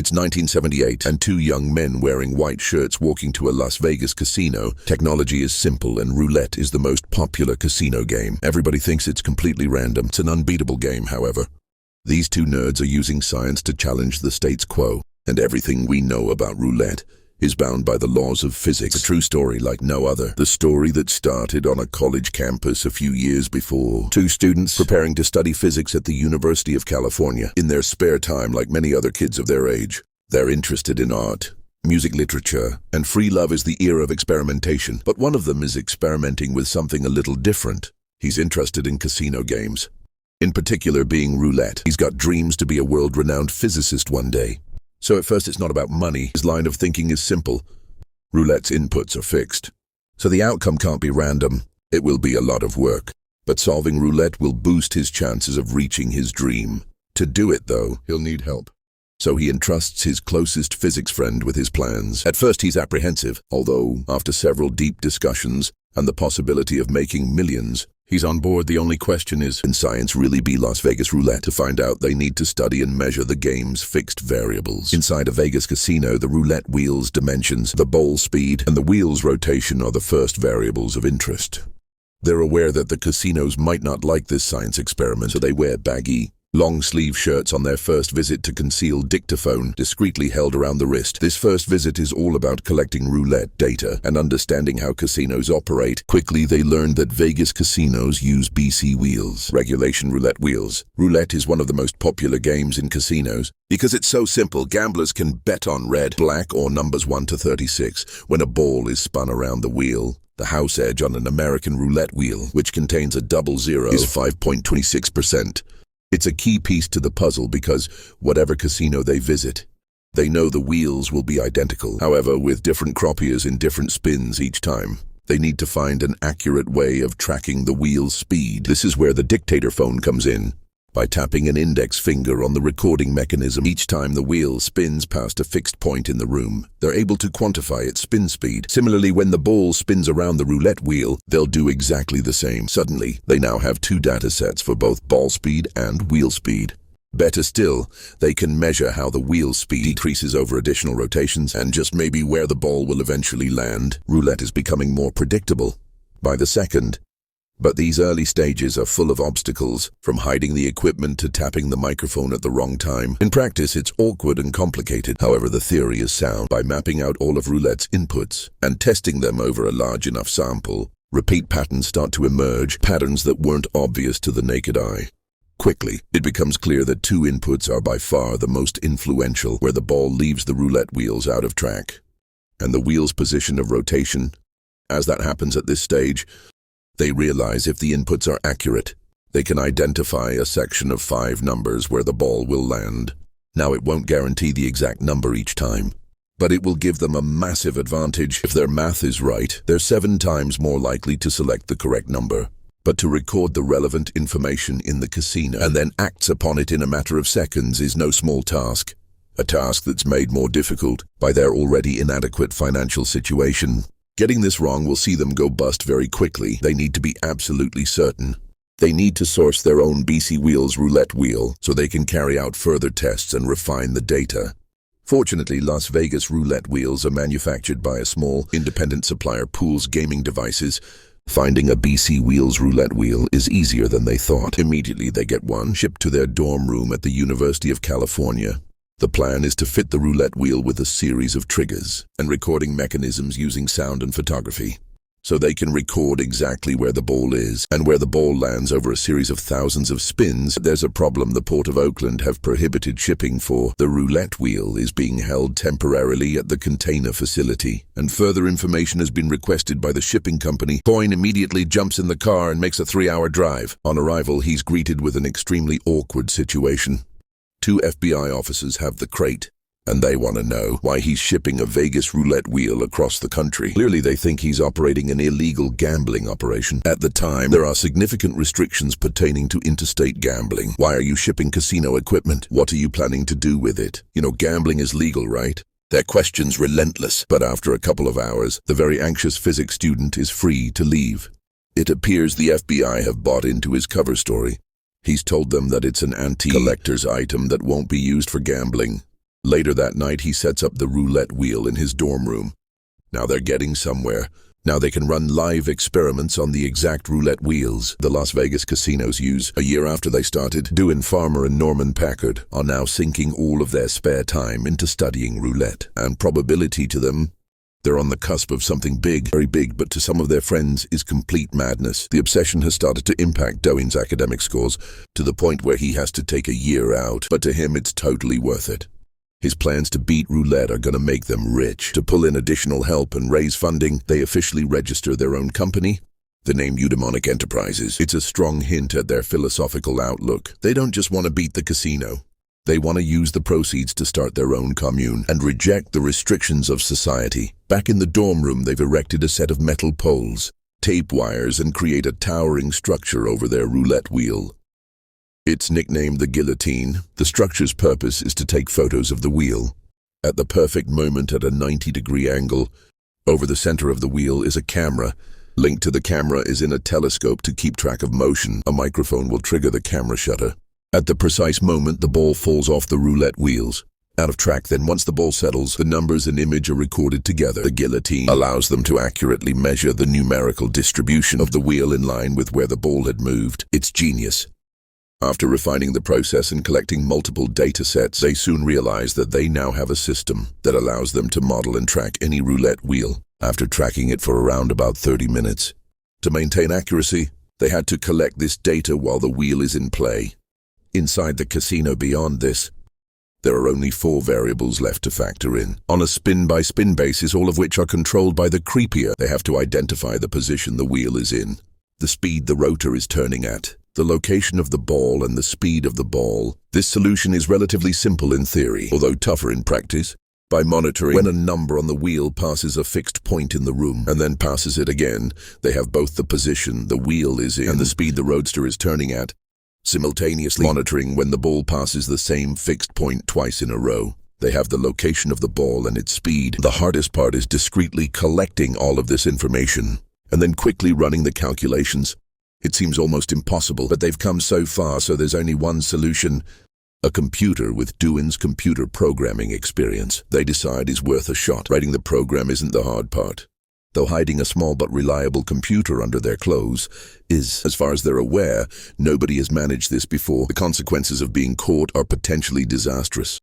It's 1978, and two young men wearing white shirts walking to a Las Vegas casino. Technology is simple, and roulette is the most popular casino game. Everybody thinks it's completely random. It's an unbeatable game, however. These two nerds are using science to challenge the status quo, and everything we know about roulette is bound by the laws of physics. A true story like no other. The story that started on a college campus a few years before. Two students preparing to study physics at the University of California. In their spare time, like many other kids of their age, they're interested in art, music, literature, and free love is the era of experimentation. But one of them is experimenting with something a little different. He's interested in casino games, in particular being roulette. He's got dreams to be a world-renowned physicist one day. So at first it's not about money. His line of thinking is simple. Roulette's inputs are fixed, so the outcome can't be random. It will be a lot of work, but solving roulette will boost his chances of reaching his dream. To do it, though, he'll need help. So he entrusts his closest physics friend with his plans. At first he's apprehensive, although after several deep discussions and the possibility of making millions, he's on board. The only question is, can science really be Las Vegas roulette? To find out, they need to study and measure the game's fixed variables. Inside a Vegas casino, the roulette wheel's dimensions, the bowl speed, and the wheel's rotation are the first variables of interest. They're aware that the casinos might not like this science experiment, so they wear baggy, long-sleeve shirts on their first visit to conceal dictaphone discreetly held around the wrist. This first visit is all about collecting roulette data and understanding how casinos operate. Quickly, they learned that Vegas casinos use BC wheels, regulation roulette wheels. Roulette is one of the most popular games in casinos because it's so simple. Gamblers can bet on red, black, or numbers 1 to 36 when a ball is spun around the wheel. The house edge on an American roulette wheel, which contains a double zero, is 5.26%. It's a key piece to the puzzle because whatever casino they visit, they know the wheels will be identical. However, with different croupiers in different spins each time, they need to find an accurate way of tracking the wheel's speed. This is where the dictator phone comes in. By tapping an index finger on the recording mechanism each time the wheel spins past a fixed point in the room, they're able to quantify its spin speed. Similarly, when the ball spins around the roulette wheel, they'll do exactly the same. Suddenly, they now have two data sets for both ball speed and wheel speed. Better still, they can measure how the wheel speed decreases over additional rotations and just maybe where the ball will eventually land. Roulette is becoming more predictable by the second. But these early stages are full of obstacles, from hiding the equipment to tapping the microphone at the wrong time. In practice, it's awkward and complicated. However, the theory is sound. By mapping out all of roulette's inputs and testing them over a large enough sample, repeat patterns start to emerge, patterns that weren't obvious to the naked eye. Quickly, it becomes clear that two inputs are by far the most influential, where the ball leaves the roulette wheels out of track, and the wheel's position of rotation. As that happens at this stage, they realize if the inputs are accurate, they can identify a section of 5 numbers where the ball will land. Now, it won't guarantee the exact number each time, but it will give them a massive advantage. If their math is right, they're 7 times more likely to select the correct number. But to record the relevant information in the casino and then acts upon it in a matter of seconds is no small task. A task that's made more difficult by their already inadequate financial situation. Getting this wrong will see them go bust very quickly. They need to be absolutely certain. They need to source their own BC Wheels roulette wheel so they can carry out further tests and refine the data. Fortunately, Las Vegas roulette wheels are manufactured by a small, independent supplier, Pools Gaming Devices. Finding a BC Wheels roulette wheel is easier than they thought. Immediately, they get one shipped to their dorm room at the University of California. The plan is to fit the roulette wheel with a series of triggers and recording mechanisms using sound and photography, so they can record exactly where the ball is and where the ball lands over a series of thousands of spins. There's a problem. The Port of Oakland have prohibited shipping for the roulette wheel is being held temporarily at the container facility, and further information has been requested by the shipping company. Coyne immediately jumps in the car and makes a 3-hour drive. On arrival, he's greeted with an extremely awkward situation. 2 FBI officers have the crate, and they want to know why he's shipping a Vegas roulette wheel across the country. Clearly, they think he's operating an illegal gambling operation. At the time, there are significant restrictions pertaining to interstate gambling. Why are you shipping casino equipment? What are you planning to do with it? You know, gambling is legal, right? Their questions relentless, but after a couple of hours, the very anxious physics student is free to leave. It appears the FBI have bought into his cover story. He's told them that it's an anti-collector's item that won't be used for gambling. Later that night, he sets up the roulette wheel in his dorm room. Now they're getting somewhere. Now they can run live experiments on the exact roulette wheels the Las Vegas casinos use. A year after they started, Dewin Farmer and Norman Packard are now sinking all of their spare time into studying roulette. And probability to them, they're on the cusp of something big, very big, but to some of their friends is complete madness. The obsession has started to impact Dewin's academic scores to the point where he has to take a year out, but to him it's totally worth it. His plans to beat roulette are going to make them rich. To pull in additional help and raise funding, they officially register their own company, the name Eudaimonic Enterprises. It's a strong hint at their philosophical outlook. They don't just want to beat the casino. They want to use the proceeds to start their own commune and reject the restrictions of society. Back in the dorm room, they've erected a set of metal poles, tape wires, and create a towering structure over their roulette wheel. It's nicknamed the guillotine. The structure's purpose is to take photos of the wheel. At the perfect moment at a 90-degree angle, over the center of the wheel is a camera. Linked to the camera is in a telescope to keep track of motion. A microphone will trigger the camera shutter. At the precise moment, the ball falls off the roulette wheels. Out of track, then once the ball settles, the numbers and image are recorded together. The guillotine allows them to accurately measure the numerical distribution of the wheel in line with where the ball had moved. It's genius. After refining the process and collecting multiple data sets, they soon realize that they now have a system that allows them to model and track any roulette wheel. After tracking it for around about 30 minutes. To maintain accuracy, they had to collect this data while the wheel is in play. Inside the casino beyond this, there are only 4 variables left to factor in. On a spin-by-spin basis, all of which are controlled by the creepier. They have to identify the position the wheel is in, the speed the rotor is turning at, the location of the ball, and the speed of the ball. This solution is relatively simple in theory, although tougher in practice. By monitoring when a number on the wheel passes a fixed point in the room and then passes it again, they have both the position the wheel is in and the speed the roadster is turning at, simultaneously monitoring when the ball passes the same fixed point twice in a row. They have the location of the ball and its speed. The hardest part is discreetly collecting all of this information and then quickly running the calculations. It seems almost impossible, but they've come so far, so there's only one solution. A computer with Dewin's computer programming experience, they decide is worth a shot. Writing the program isn't the hard part, though hiding a small but reliable computer under their clothes is, as far as they're aware, nobody has managed this before. The consequences of being caught are potentially disastrous.